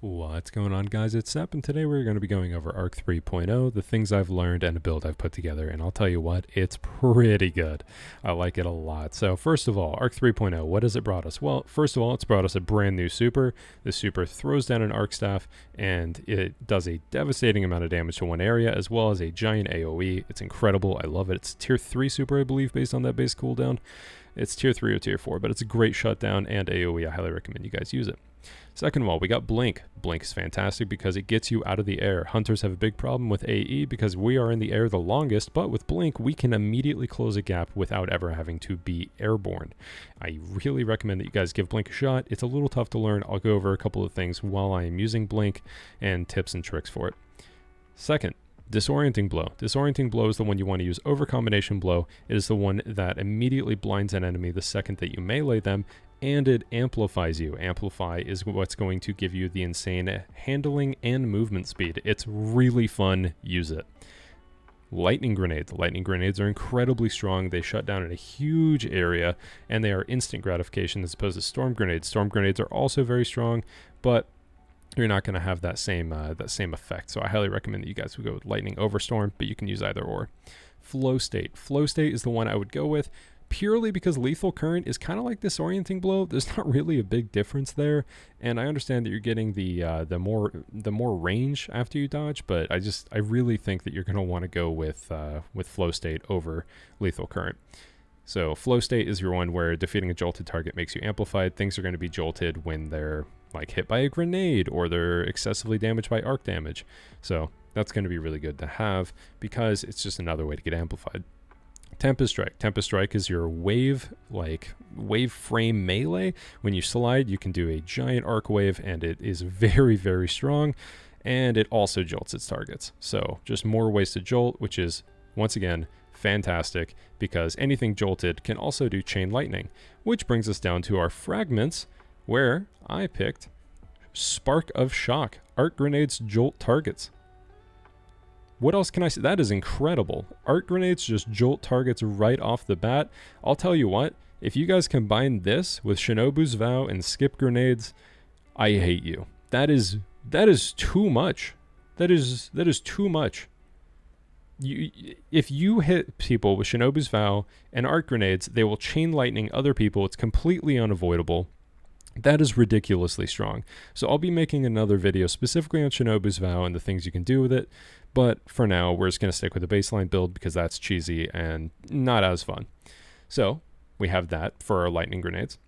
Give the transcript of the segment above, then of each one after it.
What's going on, guys? It's Sep, and today we're going to be going over Arc 3.0, the things I've learned and a build I've put together, and I'll tell you what, it's pretty good. I like it a lot. So first of all, Arc 3.0, what has it brought us? Well, first of all, it's brought us a brand new super. This super throws down an Arc Staff, and it does a devastating amount of damage to one area, as well as a giant AoE. It's incredible. I love it. It's tier 3 super, I believe, based on that base cooldown. It's tier 3 or tier 4, but it's a great shutdown and AoE. I highly recommend you guys use it. Second of all, we got Blink. Blink is fantastic because it gets you out of the air. Hunters have a big problem with AE because we are in the air the longest, but with Blink, we can immediately close a gap without ever having to be airborne. I really recommend that you guys give Blink a shot. It's a little tough to learn. I'll go over a couple of things while I am using Blink and tips and tricks for it. Second, Disorienting Blow. Disorienting Blow is the one you want to use over Combination Blow. It is the one that immediately blinds an enemy the second that you melee them, and it amplifies you. Amplify is what's going to give you the insane handling and movement speed. It's really fun. Use it. Lightning Grenades. Lightning Grenades are incredibly strong. They shut down in a huge area, and they are instant gratification as opposed to Storm Grenades. Storm Grenades are also very strong, but you're not going to have that same effect. So I highly recommend that you guys would go with Lightning over Storm, but you can use either or. Flow State. Flow State is the one I would go with, purely because Lethal Current is kind of like Disorienting Blow. There's not really a big difference there, and I understand that you're getting the more range after you dodge, but I really think that you're going to want to go with Flow State over Lethal Current. So Flow State is your one where defeating a jolted target makes you amplified. Things are going to be jolted when they're like hit by a grenade or they're excessively damaged by arc damage. So that's going to be really good to have because it's just another way to get amplified. Tempest Strike. Tempest Strike is your wave frame melee. When you slide, you can do a giant arc wave, and it is very, very strong, and it also jolts its targets. So just more ways to jolt, which is, once again, fantastic because anything jolted can also do Chain Lightning, which brings us down to our fragments, where I picked Spark of Shock. Arc Grenades jolt targets. What else can I say? That is incredible. Arc Grenades just jolt targets right off the bat. I'll tell you what, if you guys combine this with Shinobu's Vow and Skip Grenades, I hate you. That is too much. That is too much. If you hit people with Shinobu's Vow and Arc Grenades, they will Chain Lightning other people. It's completely unavoidable. That is ridiculously strong. So I'll be making another video specifically on Shinobu's Vow and the things you can do with it. But for now, we're just going to stick with the baseline build because that's cheesy and not as fun. So we have that for our lightning grenades.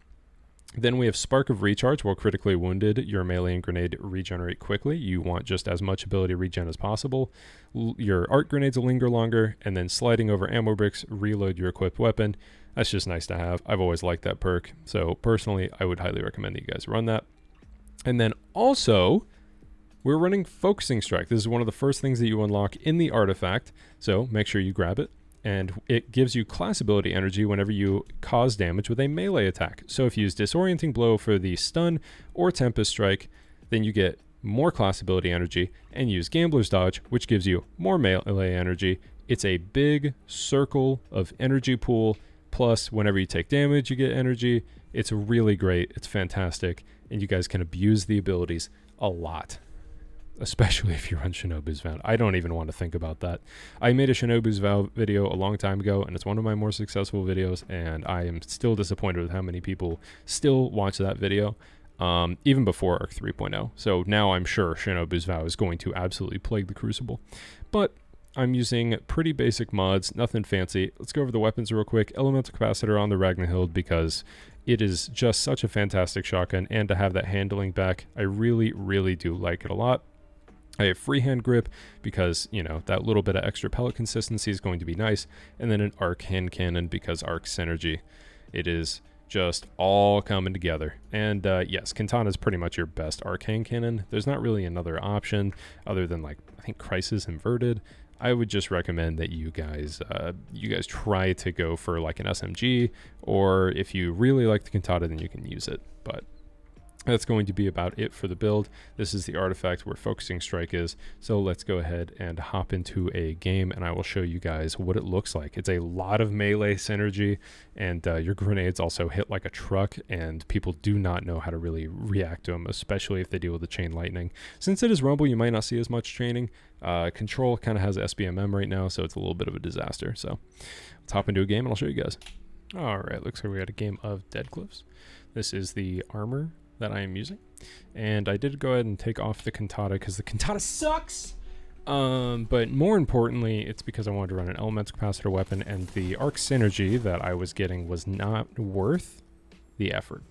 Then we have Spark of Recharge. While critically wounded, your melee and grenade regenerate quickly. You want just as much ability regen as possible. Your arc grenades will linger longer, and then sliding over ammo bricks, reload your equipped weapon. That's just nice to have. I've always liked that perk. So personally, I would highly recommend that you guys run that. And then also, we're running Focusing Strike. This is one of the first things that you unlock in the artifact, so make sure you grab it. And it gives you class ability energy whenever you cause damage with a melee attack. So if you use Disorienting Blow for the stun or Tempest Strike, then you get more class ability energy, and use Gambler's Dodge, which gives you more melee energy. It's a big circle of energy pool, plus whenever you take damage, you get energy. It's really great. It's fantastic, and you guys can abuse the abilities a lot. Especially if you run Shinobu's Vow. I don't even want to think about that. I made a Shinobu's Vow video a long time ago, and it's one of my more successful videos, and I am still disappointed with how many people still watch that video, even before Arc 3.0. So now I'm sure Shinobu's Vow is going to absolutely plague the Crucible. But I'm using pretty basic mods, nothing fancy. Let's go over the weapons real quick. Elemental Capacitor on the Ragnhild because it is just such a fantastic shotgun, and to have that handling back, I really, really do like it a lot. I have Freehand Grip because, you know, that little bit of extra pellet consistency is going to be nice. And then an Arc Hand Cannon because Arc Synergy. It is just all coming together. And yes, Katana is pretty much your best Arc Hand Cannon. There's not really another option other than, like, I think Crisis Inverted. I would just recommend that you guys try to go for like an SMG, or if you really like the Katana, then you can use it. But That's going to be about it for the build. This is the artifact where Focusing Strike is. So let's go ahead and hop into a game and I will show you guys what it looks like. It's a lot of melee synergy, and your grenades also hit like a truck, and people do not know how to really react to them, especially if they deal with the chain lightning. Since it is Rumble, you might not see as much chaining. Control kind of has SBMM right now, so it's a little bit of a disaster. So let's hop into a game and I'll show you guys. All right, looks like we had a game of Dead Cliffs. This is the armor that I am using, and I did go ahead and take off the Cantata because the Cantata sucks. But more importantly, it's because I wanted to run an elemental capacitor weapon, and the arc synergy that I was getting was not worth the effort.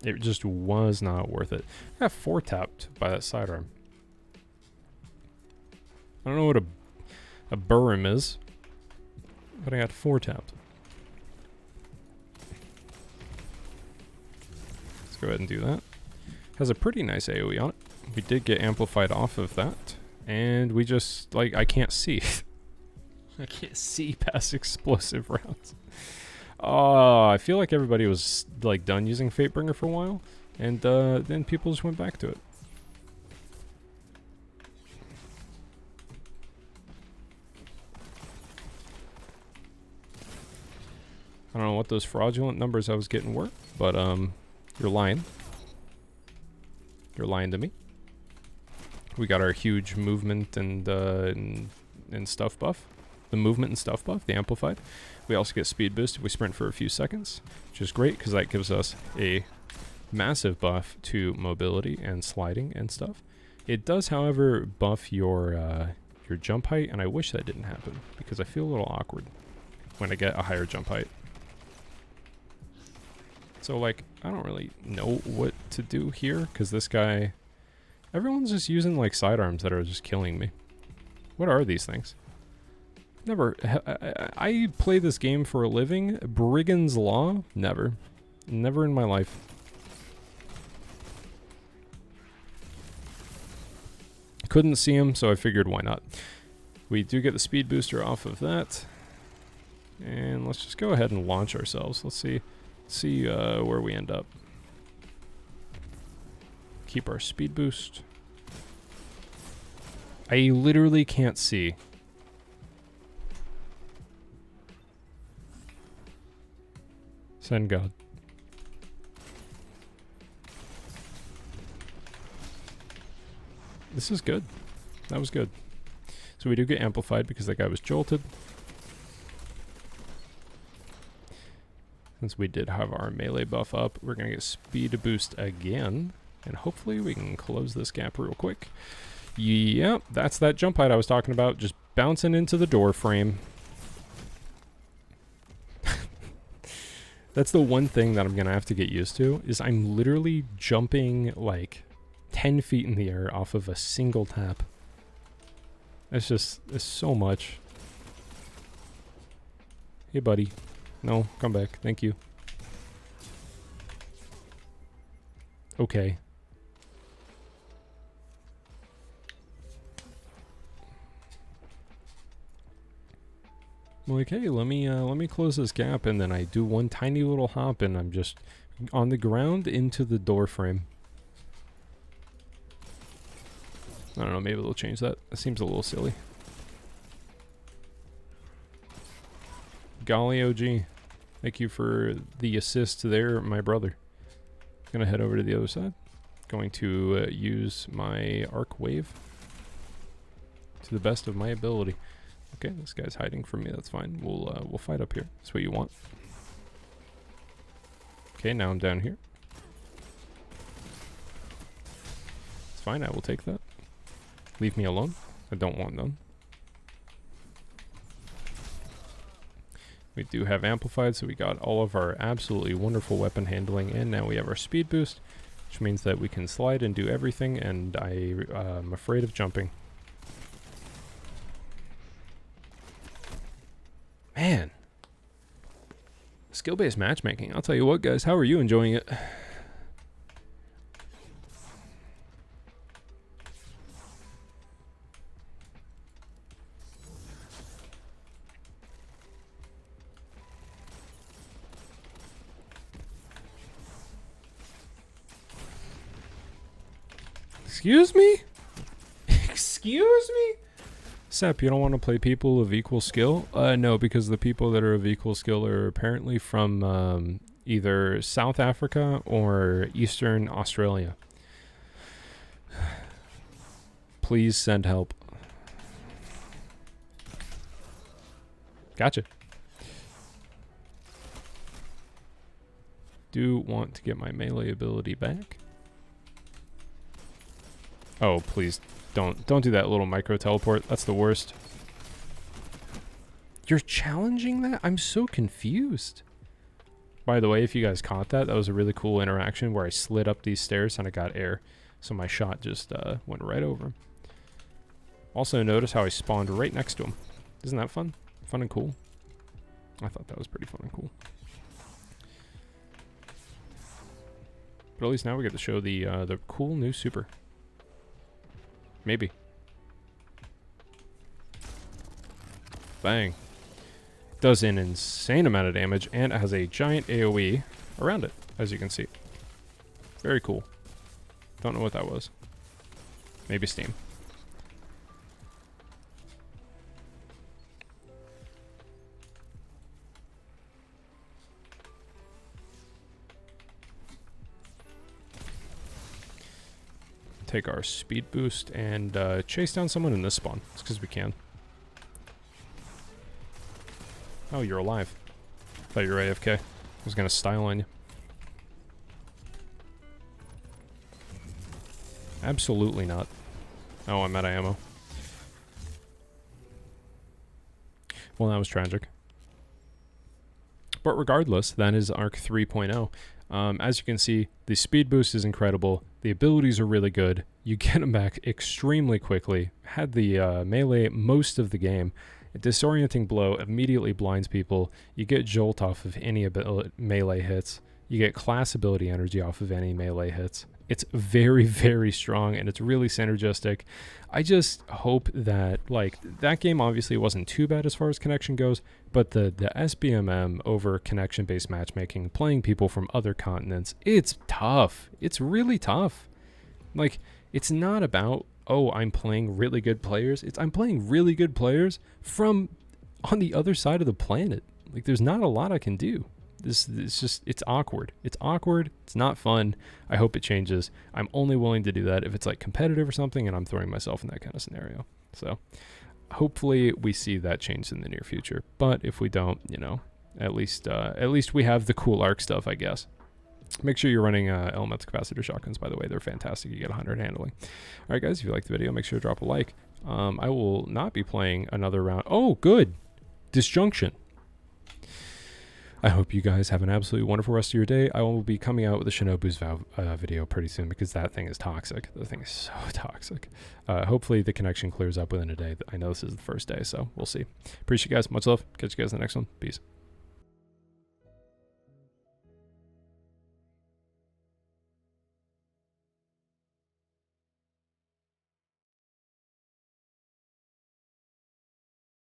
It just was not worth it. I got 4-tapped by that sidearm. I don't know what a Burim is, but I got 4-tapped. Let's go ahead and do that. Has a pretty nice AoE on it. We did get amplified off of that, and we just, like, I can't see. I can't see past explosive rounds. I feel like everybody was, like, done using Fatebringer for a while, and then people just went back to it. I don't know what those fraudulent numbers I was getting were, but you're lying. You're lying to me. We got our huge movement and stuff buff. The movement and stuff buff, the amplified. We also get speed boost if we sprint for a few seconds, which is great because that gives us a massive buff to mobility and sliding and stuff. It does, however, buff your jump height, and I wish that didn't happen because I feel a little awkward when I get a higher jump height. So, like, I don't really know what to do here, because this guy... Everyone's just using, like, sidearms that are just killing me. What are these things? Never... I play this game for a living. Brigand's Law? Never. Never in my life. Couldn't see him, so I figured why not. We do get the speed booster off of that. And let's just go ahead and launch ourselves. Let's see where we end up. Keep our speed boost. I literally can't see. Send God. This is good. That was good. So we do get amplified because that guy was jolted. Since we did have our melee buff up, we're going to get speed boost again. And hopefully we can close this gap real quick. Yep, that's that jump height I was talking about. Just bouncing into the door frame. That's the one thing that I'm going to have to get used to, is I'm literally jumping like 10 feet in the air off of a single tap. It's so much. Hey, buddy. No, come back. Thank you. Okay. I'm like, hey, let me close this gap, and then I do one tiny little hop, and I'm just on the ground into the door frame. I don't know, maybe they'll change that. That seems a little silly. Golly OG. Thank you for the assist there, my brother. Gonna head over to the other side. Going to use my arc wave to the best of my ability. Okay, this guy's hiding from me. That's fine. We'll fight up here. That's what you want. Okay, now I'm down here. It's fine. I will take that. Leave me alone. I don't want them. We do have amplified, so we got all of our absolutely wonderful weapon handling, and now we have our speed boost, which means that we can slide and do everything, and I'm afraid of jumping. Man. Skill-based matchmaking. I'll tell you what, guys. How are you enjoying it? Excuse me? Excuse me? Sep, you don't want to play people of equal skill? No, because the people that are of equal skill are apparently from either South Africa or Eastern Australia. Please send help. Gotcha. Do want to get my melee ability back. Oh, please. Don't do that little micro teleport. That's the worst. You're challenging that? I'm so confused. By the way, if you guys caught that, that was a really cool interaction where I slid up these stairs and I got air. So my shot just went right over him. Also notice how I spawned right next to him. Isn't that fun? Fun and cool. I thought that was pretty fun and cool. But at least now we get to show the cool new super. Maybe. Bang. Does an insane amount of damage, and it has a giant AoE around it, as you can see. Very cool. Don't know what that was. Maybe Steam. Take our speed boost and chase down someone in this spawn. It's because we can. Oh, you're alive. Thought you were AFK. I was gonna style on you. Absolutely not. Oh, I'm out of ammo. Well, that was tragic. But regardless, that is Arc 3.0. As you can see, the speed boost is incredible. The abilities are really good. You get them back extremely quickly. Had the melee most of the game. A disorienting blow immediately blinds people. You get jolt off of any melee hits. You get class ability energy off of any melee hits. It's very, very strong, and it's really synergistic. I just hope that, like, that game obviously wasn't too bad as far as connection goes, but the SBMM over connection-based matchmaking, playing people from other continents, it's tough. It's really tough. Like, it's not about, oh, I'm playing really good players. I'm playing really good players from on the other side of the planet. Like, there's not a lot I can do. It's awkward. It's awkward. It's not fun. I hope it changes. I'm only willing to do that if it's like competitive or something and I'm throwing myself in that kind of scenario. So hopefully we see that change in the near future. But if we don't, you know, at least we have the cool arc stuff, I guess. Make sure you're running elemental capacitor shotguns, by the way. They're fantastic. You get 100 handling. All right, guys, if you liked the video, make sure to drop a like. I will not be playing another round. Oh, good. Disjunction. I hope you guys have an absolutely wonderful rest of your day. I will be coming out with a Shinobu's Vow video pretty soon because that thing is toxic. The thing is so toxic. Hopefully the connection clears up within a day. I know this is the first day, so we'll see. Appreciate you guys. Much love. Catch you guys in the next one. Peace.